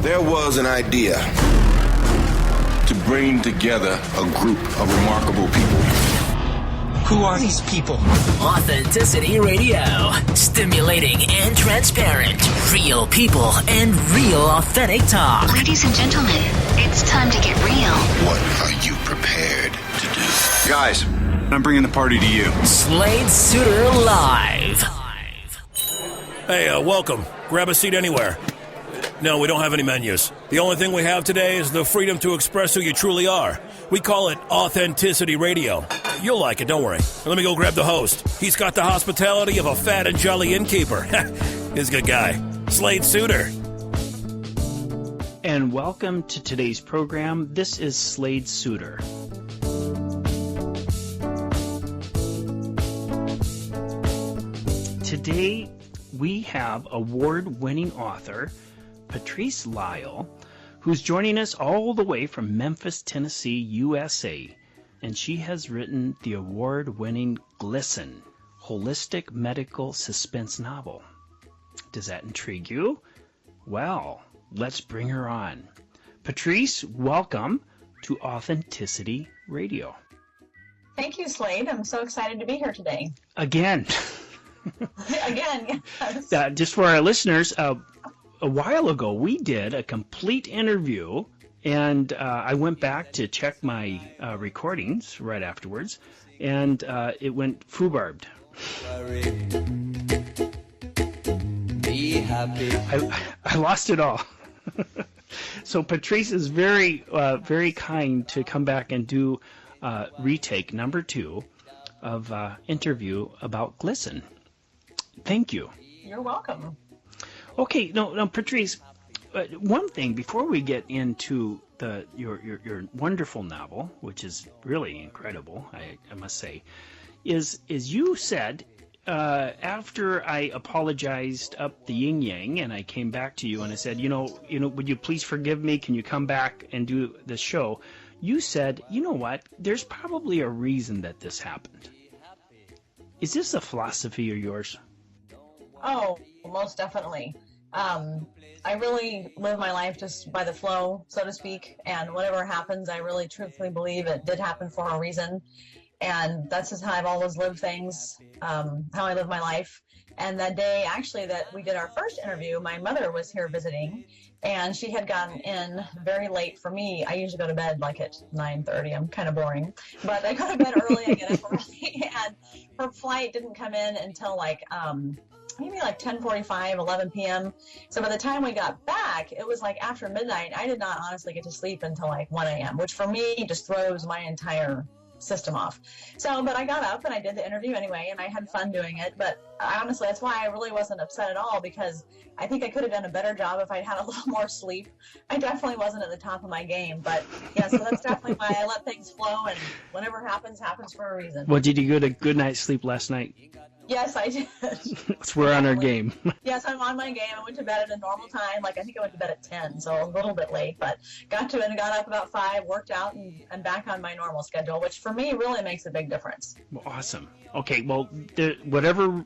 There was an idea to bring together a group of remarkable people. Who are these people? Authenticity Radio. Stimulating and transparent. Real people and real authentic talk. Ladies and gentlemen, it's time to get real. What are you prepared to do? Guys, I'm bringing the party to you. Slade Suter Live. Hey, welcome. Grab a seat anywhere. No, we don't have any menus. The only thing we have today is the freedom to express who you truly are. We call it Authenticity Radio. You'll like it, don't worry. Let me go grab the host. He's got the hospitality of a fat and jolly innkeeper. He's a good guy. Slade Suter. And welcome to today's program. This is Slade Suter. Today, we have award-winning author Patrice Lyle, who's joining us all the way from Memphis, Tennessee, USA, and she has written the award-winning Glisten, holistic medical suspense novel. Does that intrigue you? Well, let's bring her on. Patrice, welcome to Authenticity Radio. Thank you, Slade. I'm so excited to be here today. Again. Again, yes. Just for our listeners, a while ago, we did a complete interview, and I went back to check my recordings right afterwards, and it went foobarbed. Be happy. I lost it all. So Patrice is very kind to come back and do retake number 2 of interview about Glisten. Thank you. You're welcome. Okay, no, Patrice. One thing before we get into your wonderful novel, which is really incredible, I must say, is you said after I apologized up the yin yang and I came back to you and I said, you know, would you please forgive me? Can you come back and do the show? You said, you know what? There's probably a reason that this happened. Is this a philosophy of yours? Oh, most definitely. I really live my life just by the flow, so to speak, and whatever happens, I really truthfully believe it did happen for a reason, and that's just how I've always lived things, how I live my life. And that day, actually, that we did our first interview, my mother was here visiting, and she had gotten in very late for me. I usually go to bed like at 9:30. I'm kind of boring, but I go to bed early, I get up early, and her flight didn't come in until maybe like 10:45, 11 p.m. So by the time we got back, it was like after midnight. I did not honestly get to sleep until like 1 a.m., which for me just throws my entire system off. So, but I got up and I did the interview anyway, and I had fun doing it. But honestly, that's why I really wasn't upset at all, because I think I could have done a better job if I'd had a little more sleep. I definitely wasn't at the top of my game, but yeah, so that's definitely why I let things flow, and whatever happens, happens for a reason. Well, did you get a good night's sleep last night? Yes, I did. So we're on our game. Yes, I'm on my game. I went to bed at a normal time. I think I went to bed at 10, so a little bit late, but got up about 5, worked out, and I'm back on my normal schedule, which for me really makes a big difference. Well, awesome. Okay, well,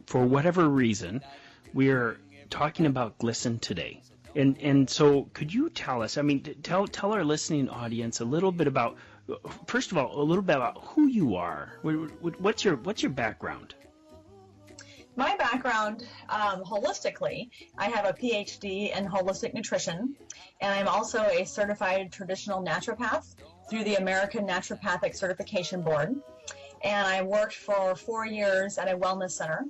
for whatever reason, we're talking about Glisten today. And so could you tell us, tell our listening audience a little bit about, first of all, a little bit about who you are. What's your background? My background, holistically, I have a PhD in holistic nutrition, and I'm also a certified traditional naturopath through the American Naturopathic Certification Board. And I worked for 4 years at a wellness center,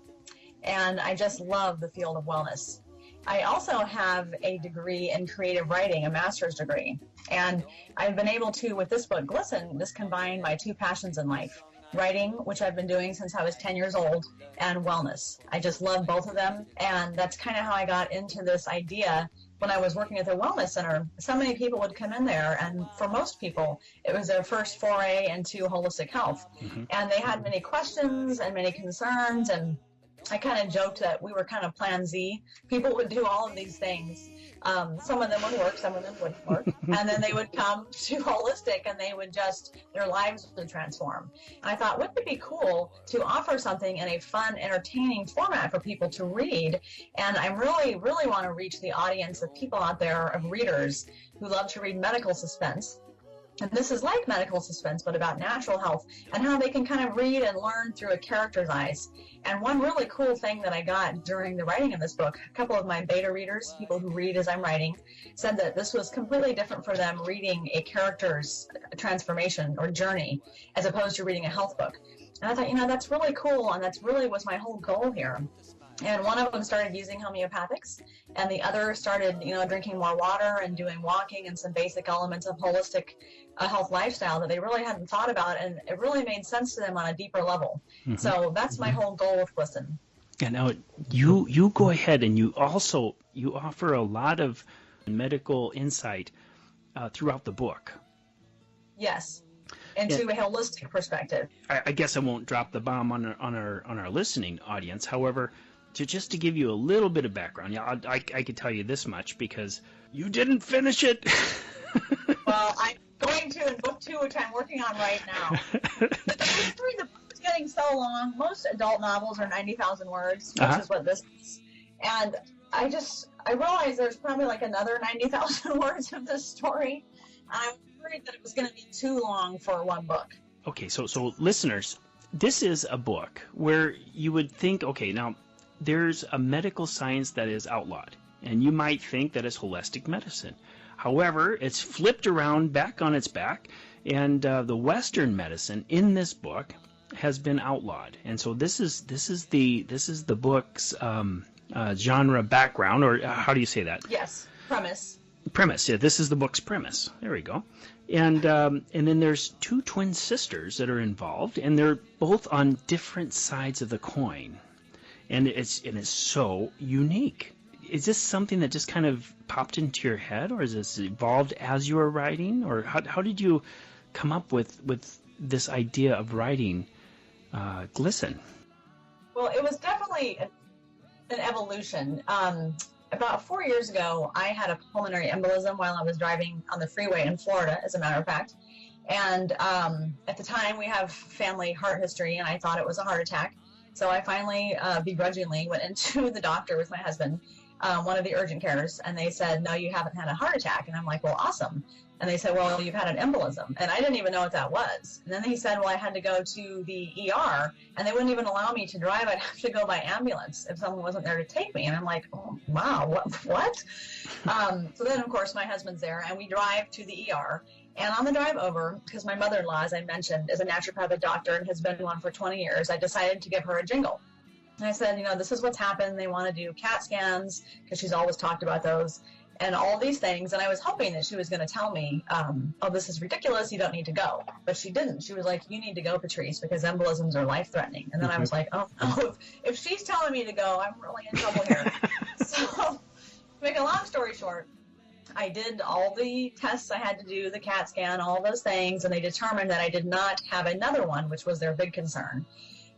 and I just love the field of wellness. I also have a degree in creative writing, a master's degree, and I've been able to, with this book, Glisten, just combine my 2 passions in life. Writing, which I've been doing since I was 10 years old, and wellness. I just love both of them, and that's kind of how I got into this idea. When I was working at the wellness center, so many people would come in there, and for most people, it was their first foray into holistic health. Mm-hmm. And they had many questions and many concerns, and I kind of joked that we were kind of Plan Z. People would do all of these things. Some of them would work, some of them wouldn't work. And then they would come to holistic and they would their lives would transform. And I thought, wouldn't it be cool to offer something in a fun, entertaining format for people to read? And I really, really want to reach the audience of people out there, of readers who love to read medical suspense. And this is like medical suspense, but about natural health and how they can kind of read and learn through a character's eyes. And one really cool thing that I got during the writing of this book, a couple of my beta readers, people who read as I'm writing, said that this was completely different for them reading a character's transformation or journey as opposed to reading a health book. And I thought, that's really cool, and that's really was my whole goal here. And one of them started using homeopathics, and the other started, drinking more water and doing walking and some basic elements of holistic health lifestyle that they really hadn't thought about, and it really made sense to them on a deeper level. Mm-hmm. So that's my whole goal with Glisten. And now you go ahead and you offer a lot of medical insight throughout the book. Yes. Into a holistic perspective. I guess I won't drop the bomb on our listening audience. However, just to give you a little bit of background, I could tell you this much because you didn't finish it. Well, I'm going to in book 2, which I'm working on right now. The history of the book is getting so long. Most adult novels are 90,000 words, which is what this is. And I realized there's probably like another 90,000 words of this story. I'm worried that it was going to be too long for one book. Okay, so listeners, this is a book where you would think, okay, now there's a medical science that is outlawed, and you might think that it's holistic medicine. However, it's flipped around back on its back, and the Western medicine in this book has been outlawed. And so this is the book's genre background, or how do you say that? Yes, premise. Premise, yeah. This is the book's premise. There we go. And then there's 2 twin sisters that are involved, and they're both on different sides of the coin, and it's so unique. Is this something that just kind of popped into your head, or is this evolved as you were writing, or how did you come up with this idea of writing Glisten? Well, it was definitely an evolution. About 4 years ago, I had a pulmonary embolism while I was driving on the freeway in Florida, as a matter of fact. And at the time, we have family heart history, and I thought it was a heart attack. So I finally, begrudgingly, went into the doctor with my husband, one of the urgent cares, and they said, no, you haven't had a heart attack. And I'm like, well, awesome. And they said, well, you've had an embolism. And I didn't even know what that was. And then he said, well, I had to go to the ER, and they wouldn't even allow me to drive. I'd have to go by ambulance if someone wasn't there to take me. And I'm like, oh, wow, what? So then, of course, my husband's there, and we drive to the ER. And on the drive over, because my mother-in-law, as I mentioned, is a naturopathic doctor and has been one for 20 years, I decided to give her a jingle. And I said, this is what's happened. They want to do CAT scans, because she's always talked about those, and all these things. And I was hoping that she was going to tell me, oh, this is ridiculous, you don't need to go. But she didn't. She was like, you need to go, Patrice, because embolisms are life-threatening. And then I was like, oh, no, if she's telling me to go, I'm really in trouble here. So, to make a long story short, I did all the tests I had to do, the CAT scan, all those things, and they determined that I did not have another one, which was their big concern.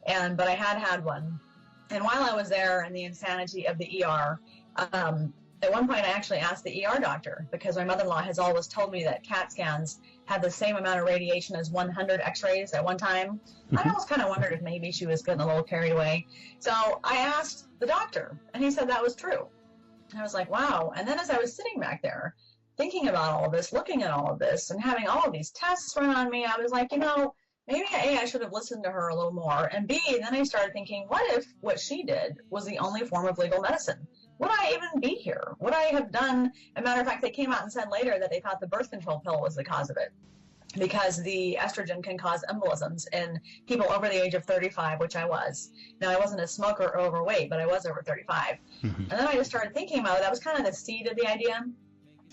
But I had one. And while I was there in the insanity of the ER, at one point I actually asked the ER doctor, because my mother-in-law has always told me that CAT scans had the same amount of radiation as 100 x-rays at one time. I almost kind of wondered if maybe she was getting a little carried away. So I asked the doctor, and he said that was true. And I was like, wow. And then as I was sitting back there thinking about all of this, looking at all of this, and having all of these tests run on me, I was like, maybe A, I should have listened to her a little more, and B, then I started thinking, what if what she did was the only form of legal medicine? Would I even be here? Would I have done, as a matter of fact, they came out and said later that they thought the birth control pill was the cause of it, because the estrogen can cause embolisms in people over the age of 35, which I was. Now, I wasn't a smoker or overweight, but I was over 35. And then I just started thinking about it. That was kind of the seed of the idea.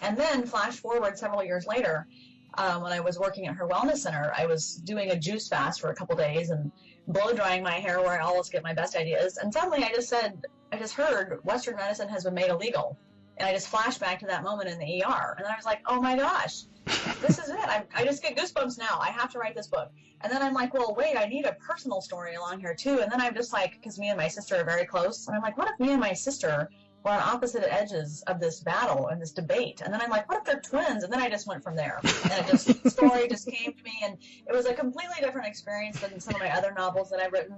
And then flash forward several years later, when I was working at her wellness center, I was doing a juice fast for a couple days and blow drying my hair, where I always get my best ideas. And suddenly I just heard Western medicine has been made illegal. And I just flashed back to that moment in the ER. And then I was like, oh my gosh, this is it. I just get goosebumps now. I have to write this book. And then I'm like, well, wait, I need a personal story along here too. And then I'm just like, because me and my sister are very close. And I'm like, what if me and my sister were on opposite edges of this battle and this debate? And then I'm like, what if they're twins? And then I just went from there. And the story just came to me. And it was a completely different experience than some of my other novels that I've written.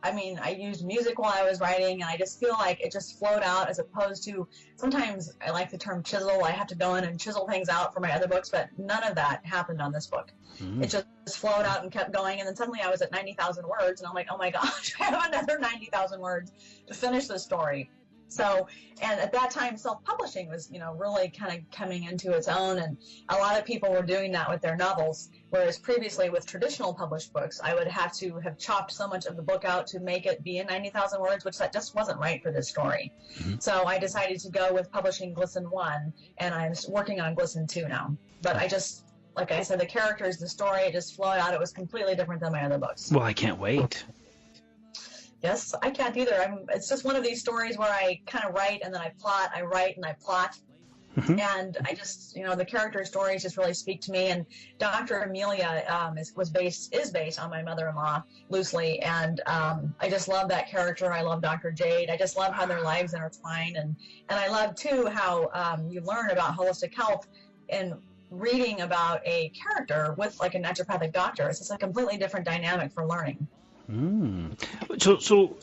I used music while I was writing, and I just feel like it just flowed out, as opposed to, sometimes I like the term chisel. I have to go in and chisel things out for my other books, but none of that happened on this book. It just flowed out and kept going, and then suddenly I was at 90,000 words, and I'm like, oh my gosh, I have another 90,000 words to finish this story. So, and at that time, self-publishing was, really kind of coming into its own, and a lot of people were doing that with their novels, whereas previously with traditional published books, I would have to have chopped so much of the book out to make it be in 90,000 words, which that just wasn't right for this story. So I decided to go with publishing Glisten 1, and I'm working on Glisten 2 now. But like I said, the characters, the story, it just flowed out. It was completely different than my other books. Well, I can't wait. Yes, I can't either. It's just one of these stories where I kind of write and then I plot, I write and I plot. And I just, the character stories just really speak to me. And Dr. Amelia is based on my mother-in-law loosely. And I just love that character. I love Dr. Jade. I just love how their lives intertwine. And I love, too, how you learn about holistic health and reading about a character with, like, a naturopathic doctor. It's just a completely different dynamic for learning. So,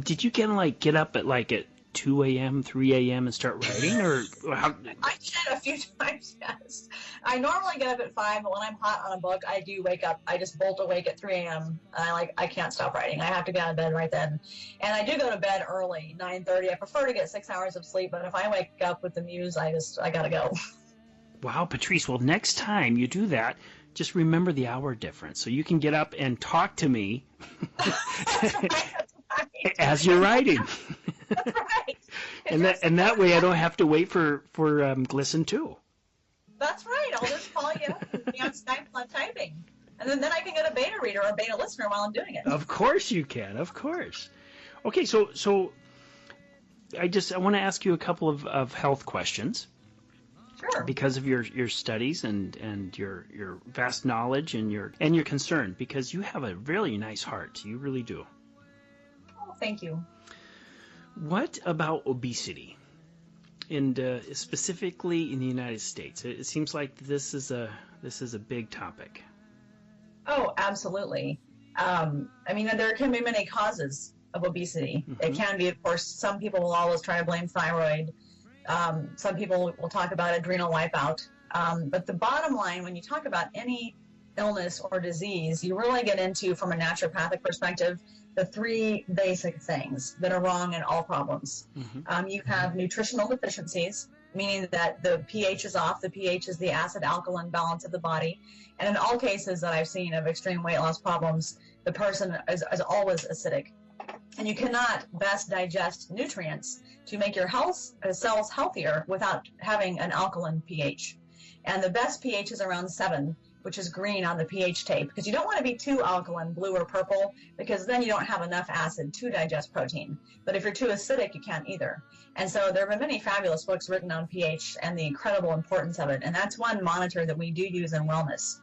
did you get up at 2 a.m., 3 a.m. and start writing, or how? I did a few times, yes. I normally get up at 5, but when I'm hot on a book, I do wake up. I just bolt awake at 3 a.m. and I can't stop writing. I have to get out of bed right then. And I do go to bed early, 9:30. I prefer to get 6 hours of sleep, but if I wake up with the muse, I gotta go. Wow, Patrice. Well, next time you do that, just remember the hour difference, so you can get up and talk to me That's right. as you're writing. That's right. And that way I don't have to wait for Glisten 2. That's right. I'll just call you and be on Skype while I'm typing. And then I can get a beta reader or a beta listener while I'm doing it. Of course you can. Of course. Okay, so I want to ask you a couple of health questions. Sure. Because of your studies and your vast knowledge and your concern, because you have a really nice heart. You really do. Oh, thank you. What about obesity, and specifically in the United States? It seems like this is a big topic. Oh, absolutely. There can be many causes of obesity. It can be, of course, some people will always try to blame thyroid. Some people will talk about adrenal wipeout. But the bottom line, when you talk about any illness or disease, you really get into, from a naturopathic perspective, the 3 basic things that are wrong in all problems. You have nutritional deficiencies, meaning that the pH is off. The pH is the acid-alkaline balance of the body. And in all cases that I've seen of extreme weight loss problems, the person is always acidic. And you cannot best digest nutrients to make your cells healthier without having an alkaline pH. And the best pH is around 7, which is green on the pH tape, because you don't want to be too alkaline, blue or purple, because then you don't have enough acid to digest protein. But if you're too acidic, you can't either. And so there have been many fabulous books written on pH and the incredible importance of it. And that's one monitor that we do use in wellness.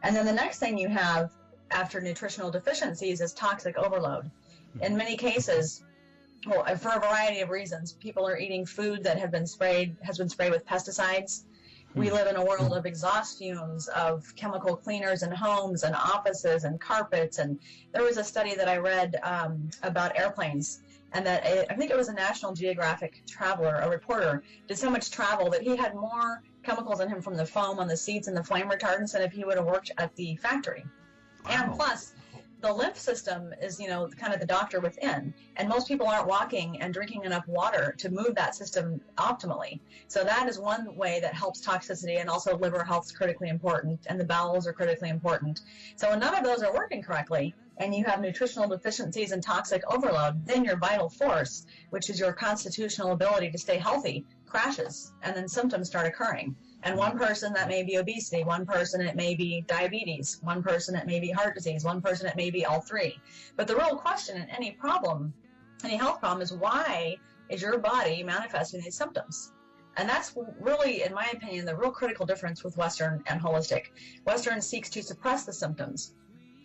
And then the next thing you have after nutritional deficiencies is toxic overload. In many cases, for a variety of reasons, people are eating food that has been sprayed with pesticides. We live in a world of exhaust fumes, of chemical cleaners in homes and offices and carpets. And there was a study that I read about airplanes, and that I think it was a National Geographic traveler, a reporter, did so much travel that he had more chemicals in him from the foam on the seats and the flame retardants than if he would have worked at the factory. Wow. And plus, the lymph system is, kind of the doctor within. And most people aren't walking and drinking enough water to move that system optimally. So that is one way that helps toxicity, and also liver health is critically important, and the bowels are critically important. So when none of those are working correctly, and you have nutritional deficiencies and toxic overload, then your vital force, which is your constitutional ability to stay healthy, crashes, and then symptoms start occurring. And one person, that may be obesity. One person, it may be diabetes. One person, it may be heart disease. One person, it may be all 3. But the real question in any problem, any health problem, is why is your body manifesting these symptoms? And that's really, in my opinion, the real critical difference with Western and holistic. Western seeks to suppress the symptoms,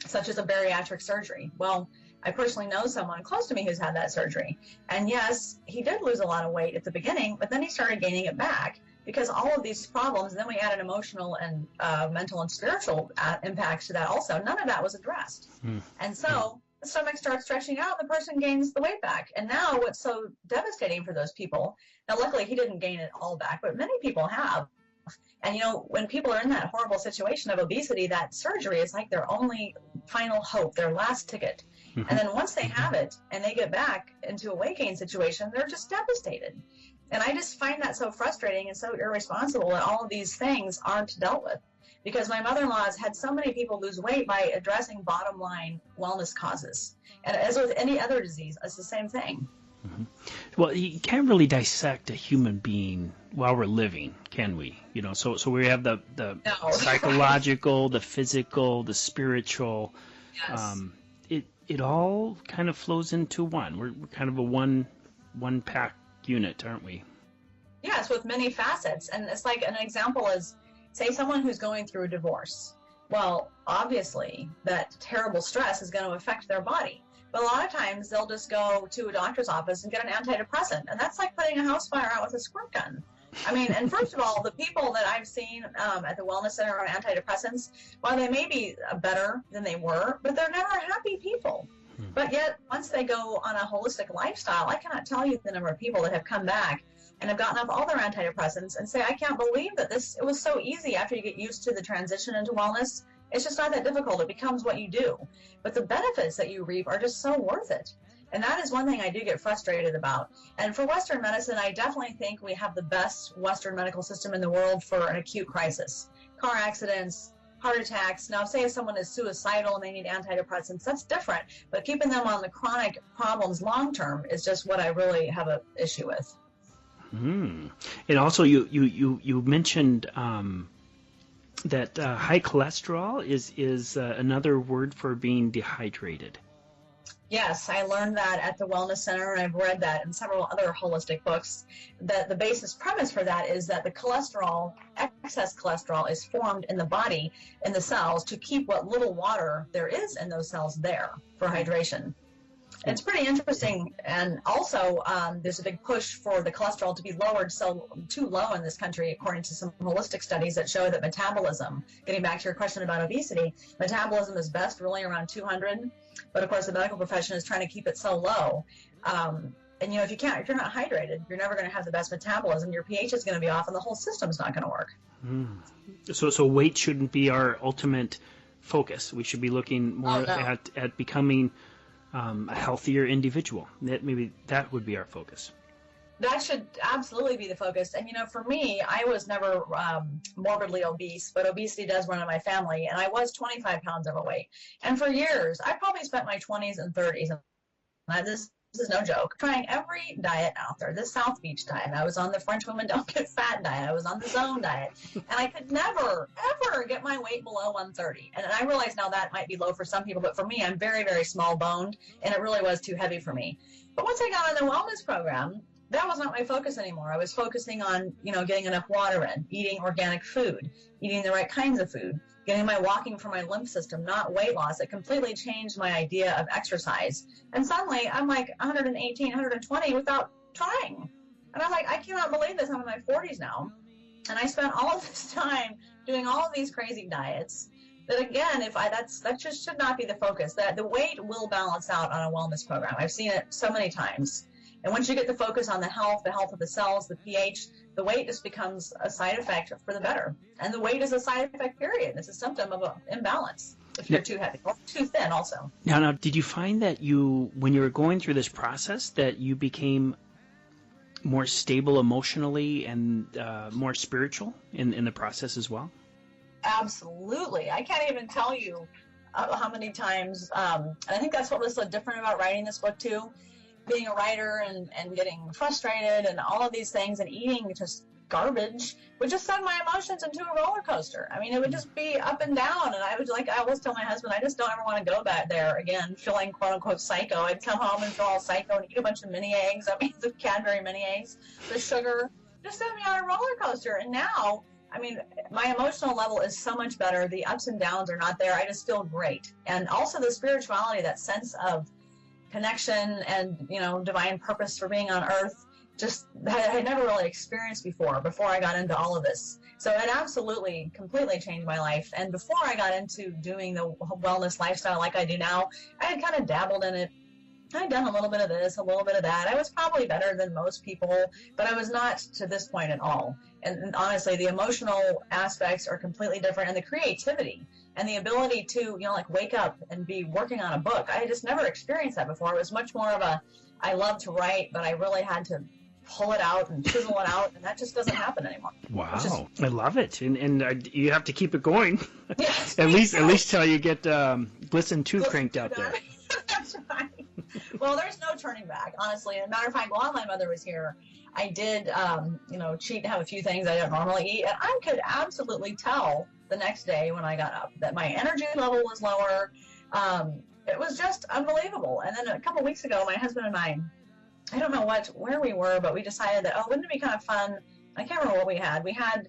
such as a bariatric surgery. Well, I personally know someone close to me who's had that surgery. And yes, he did lose a lot of weight at the beginning, but then he started gaining it back because all of these problems, and then we added emotional and mental and spiritual impacts to that also. None of that was addressed. And so the stomach starts stretching out, the person gains the weight back. And now what's so devastating for those people, now luckily he didn't gain it all back, but many people have. And, you know, when people are in that horrible situation of obesity, that surgery is like their only final hope, their last ticket. And then once they have it and they get back into a weight gain situation, they're just devastated. And I just find that so frustrating and so irresponsible that all of these things aren't dealt with. Because my mother-in-law has had so many people lose weight by addressing bottom line wellness causes. And as with any other disease, it's the same thing. Well, you can't really dissect a human being while we're living, can we? You know, so we have the psychological, the physical, the spiritual. Yes. It all kind of flows into one. We're kind of a one pack unit, aren't we? Yes, with many facets. And it's like an example is, say someone who's going through a divorce. Well, obviously that terrible stress is going to affect their body. But a lot of times they'll just go to a doctor's office and get an antidepressant. And that's like putting a house fire out with a squirt gun. I mean, and first of all, the people that I've seen at the Wellness Center on antidepressants, while they may be better than they were, but they're never happy people. But yet, once they go on a holistic lifestyle, I cannot tell you the number of people that have come back and have gotten off all their antidepressants and say, I can't believe that it was so easy after you get used to the transition into wellness. It's just not that difficult. It becomes what you do. But the benefits that you reap are just so worth it. And that is one thing I do get frustrated about. And for Western medicine, I definitely think we have the best Western medical system in the world for an acute crisis. Car accidents, heart attacks. Now, say if someone is suicidal and they need antidepressants, that's different. But keeping them on the chronic problems long-term is just what I really have an issue with. And also, you mentioned that high cholesterol is another word for being dehydrated. Yes, I learned that at the Wellness Center, and I've read that in several other holistic books, that the basis premise for that is that the cholesterol, excess cholesterol, is formed in the body, in the cells, to keep what little water there is in those cells there for hydration. It's pretty interesting, and also there's a big push for the cholesterol to be lowered too low in this country, according to some holistic studies that show that metabolism, getting back to your question about obesity, metabolism is best really around 200, but of course the medical profession is trying to keep it so low. And you know, if you're not hydrated, you're never going to have the best metabolism. Your pH is going to be off, and the whole system's not going to work. So weight shouldn't be our ultimate focus. We should be looking more at becoming a healthier individual. Maybe that would be our focus. That should absolutely be the focus. And, you know, for me, I was never morbidly obese, but obesity does run in my family. And I was 25 pounds overweight. And for years, I probably spent my 20s and 30s, and this is no joke, trying every diet out there. The South Beach diet. I was on the French women don't get fat diet. I was on the Zone diet. And I could never, ever get my weight below 130. And I realize now that might be low for some people, but for me, I'm very, very small boned, and it really was too heavy for me. But once I got on the wellness program, that was not my focus anymore. I was focusing on, you know, getting enough water in, eating organic food, eating the right kinds of food, getting my walking for my lymph system, not weight loss. It completely changed my idea of exercise. And suddenly I'm like 118, 120 without trying. And I'm like, I cannot believe this. I'm in my 40s now. And I spent all of this time doing all of these crazy diets. That again, that just should not be the focus. That the weight will balance out on a wellness program. I've seen it so many times. And once you get the focus on the health of the cells, the pH, the weight just becomes a side effect for the better. And the weight is a side effect, period. It's a symptom of an imbalance if you're too heavy or too thin also. Now, did you find that when you were going through this process, that you became more stable emotionally and more spiritual in the process as well? Absolutely. I can't even tell you how many times, and I think that's what was so different about writing this book too, being a writer and getting frustrated and all of these things and eating just garbage would just send my emotions into a roller coaster. I mean, it would just be up and down. And I always tell my husband, I just don't ever want to go back there again, feeling quote unquote psycho. I'd come home and feel all psycho and eat a bunch of mini eggs. I mean, the Cadbury mini eggs, the sugar, just sent me on a roller coaster. And now, I mean, my emotional level is so much better. The ups and downs are not there. I just feel great. And also the spirituality, that sense of connection and, you know, divine purpose for being on earth, just I had never really experienced before I got into all of this. So it absolutely, completely changed my life. And before I got into doing the wellness lifestyle like I do now, I had kind of dabbled in it. I'd done a little bit of this, a little bit of that. I was probably better than most people, but I was not to this point at all. And honestly, the emotional aspects are completely different, and the creativity and the ability to, you know, like wake up and be working on a book. I had just never experienced that before. It was much more of a, I love to write, but I really had to pull it out and chisel it out, and that just doesn't happen anymore. Wow, I love it, and you have to keep it going. Yes, at least till you get Glisten 2 cranked out there. That's right. Well, there's no turning back, honestly. As a matter of fact, while my mother was here, I did, cheat and have a few things I don't normally eat, and I could absolutely tell the next day when I got up that my energy level was lower. It was just unbelievable. And then a couple weeks ago, my husband and I don't know where we were, but we decided that, wouldn't it be kind of fun? I can't remember what we had. We had,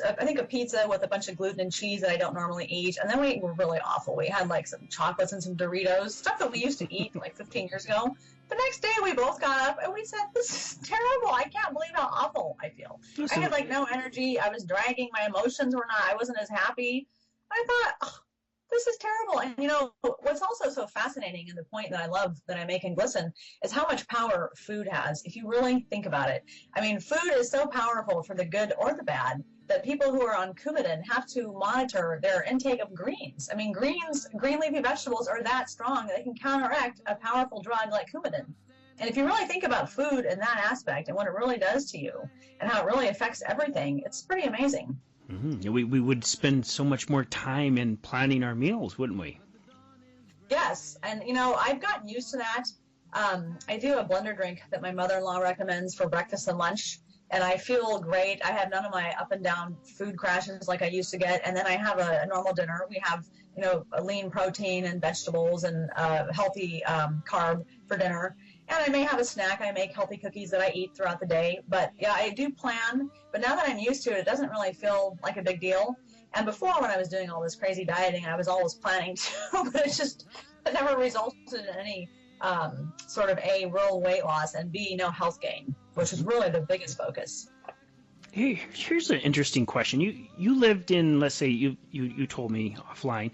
I think, a pizza with a bunch of gluten and cheese that I don't normally eat. And then we were really awful. We had like some chocolates and some Doritos, stuff that we used to eat like 15 years ago. The next day we both got up and we said, this is terrible. I can't believe how awful I feel. I had like no energy. I was dragging. My emotions were not, I wasn't as happy. I thought, this is terrible. And you know, what's also so fascinating, and the point that I love that I make in Glisten, is how much power food has, if you really think about it. I mean, food is so powerful for the good or the bad that people who are on Coumadin have to monitor their intake of greens. I mean, green leafy vegetables are that strong that they can counteract a powerful drug like Coumadin. And if you really think about food in that aspect and what it really does to you and how it really affects everything, it's pretty amazing. Mm-hmm. We would spend so much more time in planning our meals, wouldn't we? Yes, and you know, I've gotten used to that. I do a blender drink that my mother-in-law recommends for breakfast and lunch, and I feel great. I have none of my up and down food crashes like I used to get, and then I have a normal dinner. We have, you know, a lean protein and vegetables and healthy carb for dinner. And I may have a snack. I make healthy cookies that I eat throughout the day. But yeah, I do plan. But now that I'm used to it, it doesn't really feel like a big deal. And before, when I was doing all this crazy dieting, I was always planning to, but it never resulted in any sort of A, real weight loss, and B, no health gain, which is really the biggest focus. Here's an interesting question. You lived in, let's say, you told me offline,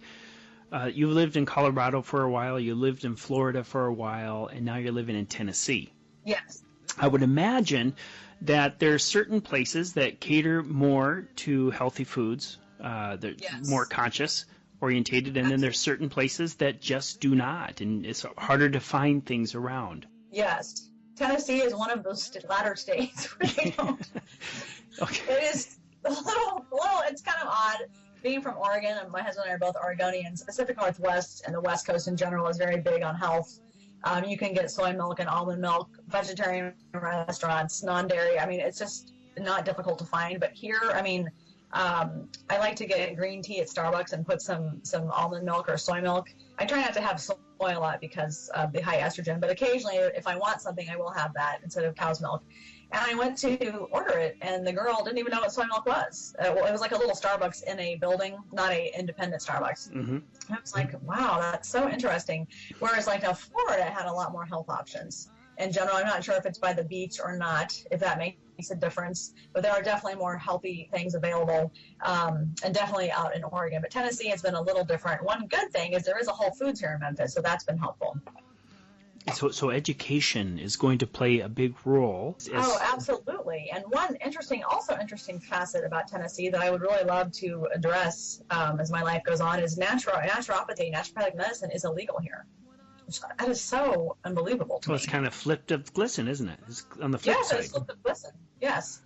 you lived in Colorado for a while, you lived in Florida for a while, and now you're living in Tennessee. Yes. I would imagine that there are certain places that cater more to healthy foods, they're more conscious orientated, and then there's certain places that just do not, and it's harder to find things around. Yes. Tennessee is one of those latter states where they don't. Okay. It is a little, it's kind of odd. Being from Oregon, and my husband and I are both Oregonians, Pacific Northwest and the West Coast in general is very big on health. You can get soy milk and almond milk, vegetarian restaurants, non-dairy. I mean, it's just not difficult to find. But here, I mean, I like to get green tea at Starbucks and put some almond milk or soy milk. I try not to have soy a lot because of the high estrogen, but occasionally if I want something, I will have that instead of cow's milk. And I went to order it, and the girl didn't even know what soy milk was. It was like a little Starbucks in a building, not a independent Starbucks. Mm-hmm. I was like, wow, that's so interesting. Whereas like now Florida had a lot more health options. In general, I'm not sure if it's by the beach or not, if that makes a difference. But there are definitely more healthy things available, and definitely out in Oregon. But Tennessee has been a little different. One good thing is there is a Whole Foods here in Memphis, so that's been helpful. So education is going to play a big role. Oh, absolutely. And one interesting facet about Tennessee that I would really love to address as my life goes on is naturopathy, naturopathic medicine is illegal here. That is so unbelievable to me. It's kind of flipped of Glisten, isn't it? It's on the flip side. Yes, it's flipped of Glisten. Yes.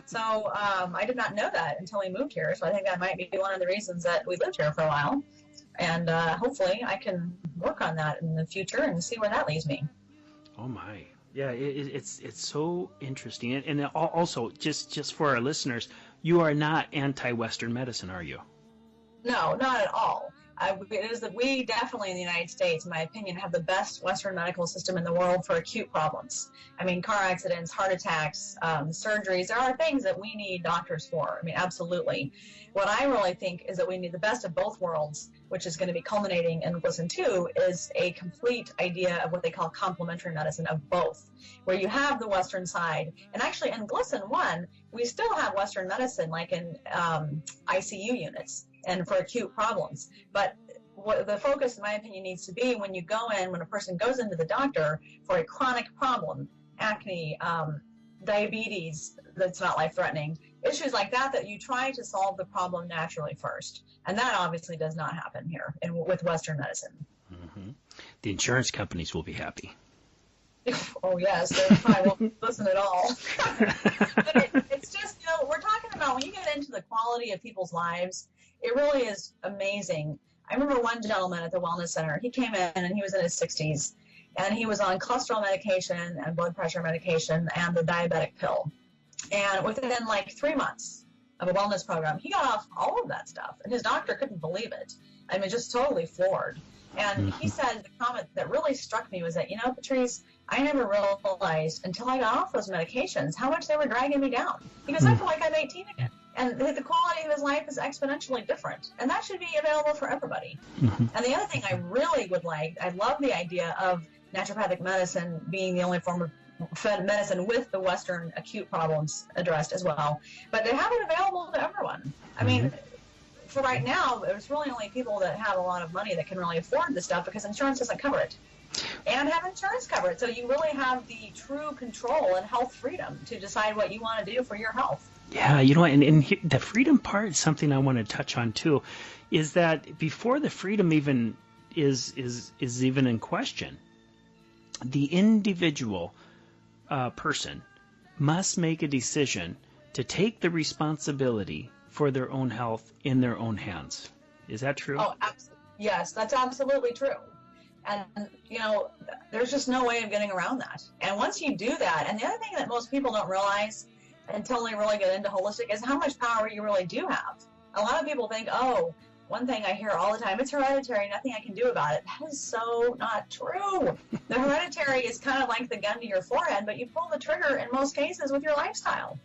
So I did not know that until we moved here. So I think that might be one of the reasons that we lived here for a while. And hopefully I can work on that in the future and see where that leads me. Oh, my. Yeah, it's so interesting. And also, just for our listeners, you are not anti-Western medicine, are you? No, not at all. it is that we definitely in the United States, in my opinion, have the best Western medical system in the world for acute problems. I mean, car accidents, heart attacks, surgeries, there are things that we need doctors for. I mean, absolutely. What I really think is that we need the best of both worlds, which is going to be culminating in Glisten 2, is a complete idea of what they call complementary medicine of both, where you have the Western side. And actually in Glisten 1, we still have Western medicine, like in ICU units and for acute problems. But what the focus, in my opinion, needs to be when you go in, when a person goes into the doctor for a chronic problem, acne, diabetes that's not life-threatening, issues like that, that you try to solve the problem naturally first. And that obviously does not happen here with Western medicine. Mm-hmm. The insurance companies will be happy. Oh, yes. They probably won't listen at all. But it's just, we're talking about when you get into the quality of people's lives, it really is amazing. I remember one gentleman at the Wellness Center. He came in and he was in his 60s, and he was on cholesterol medication and blood pressure medication and the diabetic pill. And within like 3 months of a wellness program, he got off all of that stuff. And his doctor couldn't believe it. I mean, just totally floored. And he said the comment that really struck me was that, Patrice, I never realized until I got off those medications how much they were dragging me down. Because I feel like I'm 18 again. And the quality of his life is exponentially different. And that should be available for everybody. Mm-hmm. And the other thing I really would like, I love the idea of naturopathic medicine being the only form of medicine with the Western acute problems addressed as well. But they have it available to everyone. I mean, for right now, there's really only people that have a lot of money that can really afford this stuff because insurance doesn't cover it. And have insurance cover it. So you really have the true control and health freedom to decide what you want to do for your health. Yeah, and the freedom part is something I want to touch on too, is that before the freedom even is even in question, the individual person must make a decision to take the responsibility for their own health in their own hands. Is that true? Oh, yes, that's absolutely true. And, there's just no way of getting around that. And once you do that, and the other thing that most people don't realize until they really get into holistic is how much power you really do have. A lot of people think, one thing I hear all the time, it's hereditary, nothing I can do about it. That is so not true. The hereditary is kind of like the gun to your forehead, but you pull the trigger in most cases with your lifestyle.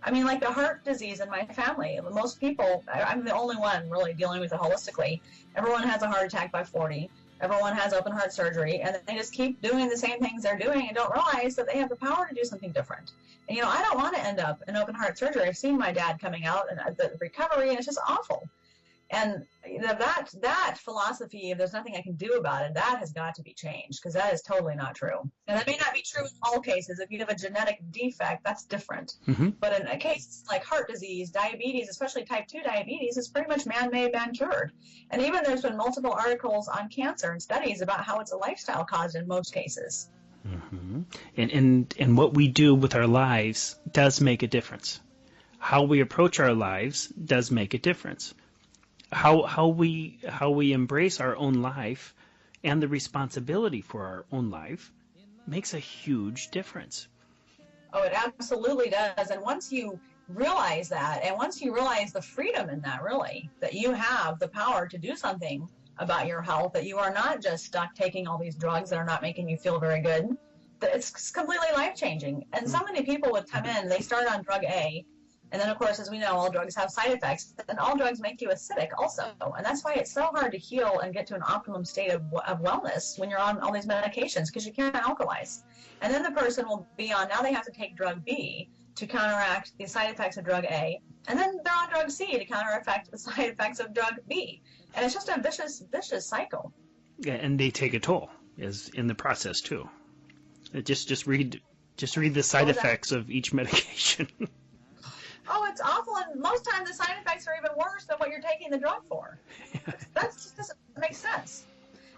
I mean, like the heart disease in my family, most people, I'm the only one really dealing with it holistically. Everyone has a heart attack by 40. Everyone has open heart surgery, and they just keep doing the same things they're doing and don't realize that they have the power to do something different. And, I don't want to end up in open heart surgery. I've seen my dad coming out and the recovery, and it's just awful. And that philosophy of there's nothing I can do about it, that has got to be changed, because that is totally not true. And that may not be true in all cases. If you have a genetic defect, that's different. Mm-hmm. But in a case like heart disease, diabetes, especially type 2 diabetes, is pretty much man-made, man-cured. And even there's been multiple articles on cancer and studies about how it's a lifestyle cause in most cases. Mm-hmm. And what we do with our lives does make a difference. How we approach our lives does make a difference. How we embrace our own life and the responsibility for our own life makes a huge difference. Oh, it absolutely does. And once you realize that, and once you realize the freedom in that, really, that you have the power to do something about your health, that you are not just stuck taking all these drugs that are not making you feel very good, that it's completely life-changing. And so many people would come in, they start on drug A, and then, of course, as we know, all drugs have side effects, and all drugs make you acidic also. And that's why it's so hard to heal and get to an optimum state of wellness when you're on all these medications, because you can't alkalize. And then the person will be on, now they have to take drug B to counteract the side effects of drug A, and then they're on drug C to counteract the side effects of drug B. And it's just a vicious cycle. Yeah, and they take a toll is in the process too. Just read the side effects of each medication. Oh, it's awful, and most times the side effects are even worse than what you're taking the drug for. That just doesn't make sense.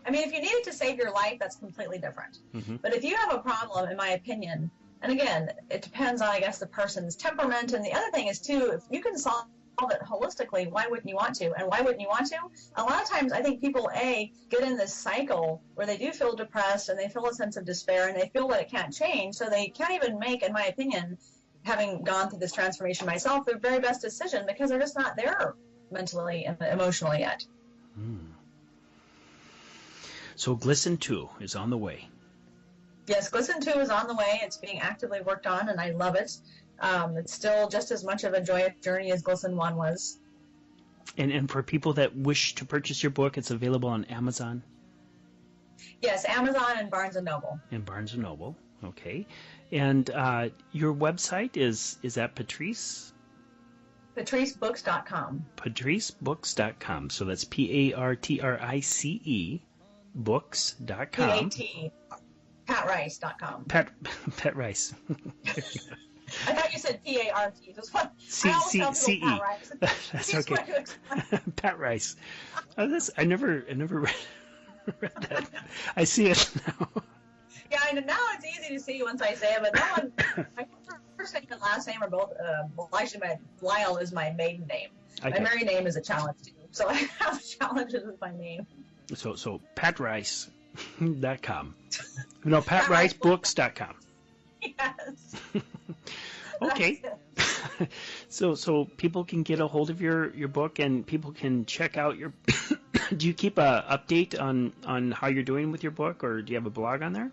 I mean, if you need it to save your life, that's completely different. Mm-hmm. But if you have a problem, in my opinion, and again, it depends on, I guess, the person's temperament, and the other thing is, too, if you can solve it holistically, why wouldn't you want to? And why wouldn't you want to? A lot of times, I think people, get in this cycle where they do feel depressed, and they feel a sense of despair, and they feel that it can't change, so they can't even make, in my opinion, having gone through this transformation myself, their very best decision, because they're just not there mentally and emotionally yet. So Glisten 2 is on the way. Yes, Glisten 2 is on the way. It's being actively worked on, and I love it. It's still just as much of a joyous journey as Glisten 1 was. And for people that wish to purchase your book, it's available on Amazon? Yes, Amazon and Barnes & Noble. And Barnes & Noble, okay. And your website is that Patrice? PatriceBooks.com. PatriceBooks.com. So that's PARTRICE books.com. PatRice.com. Pat Rice. I thought you said P-A-R-T. It was fun. C-E. Pat Rice. That's okay. Pat Rice. I never read that. I see it now. Yeah, and now it's easy to see once I say it, but no one, my first name and last name are both, Lyle is my maiden name. Okay. My married name is a challenge too, so I have challenges with my name. So patrice.com. No, patricebooks.com. Yes. Okay. So people can get a hold of your book, and people can check out your do you keep a update on how you're doing with your book, or do you have a blog on there?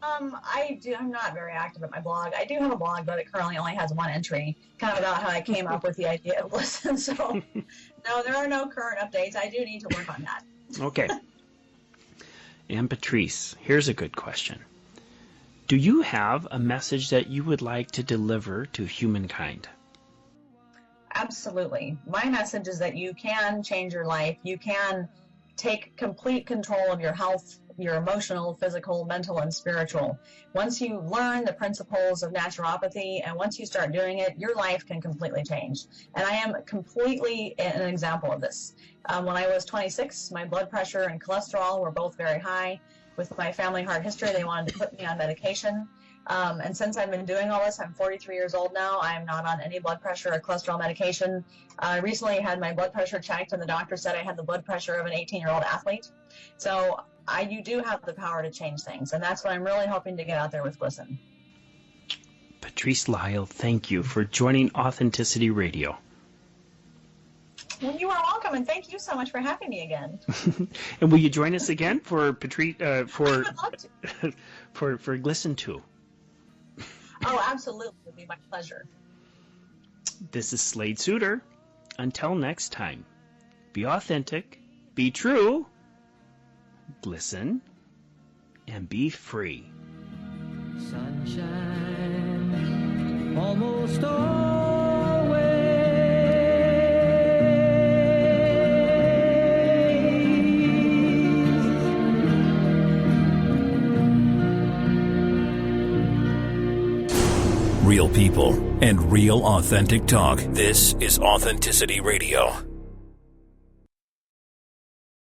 I do. I'm not very active at my blog. I do have a blog, but it currently only has one entry, kind of about how I came up with the idea of Glisten. So, no, there are no current updates. I do need to work on that. Okay. And Patrice, here's a good question. Do you have a message that you would like to deliver to humankind? Absolutely. My message is that you can change your life. You can take complete control of your health, your emotional, physical, mental, and spiritual. Once you learn the principles of naturopathy and once you start doing it, your life can completely change. And I am completely an example of this. When I was 26, my blood pressure and cholesterol were both very high. With my family heart history, they wanted to put me on medication. And since I've been doing all this, I'm 43 years old now. I'm not on any blood pressure or cholesterol medication. I recently had my blood pressure checked, and the doctor said I had the blood pressure of an 18-year-old athlete. So you do have the power to change things, and that's what I'm really hoping to get out there with Glisten. Patrice Lyle, thank you for joining Authenticity Radio. Well, you are welcome, and thank you so much for having me again. And will you join us again for Patrice I would love to. for Glisten 2? Oh, absolutely. It would be my pleasure. This is Slade Suter. Until next time, be authentic, be true, glisten, and be free. Sunshine, almost always. Real people and real authentic talk. This is Authenticity Radio.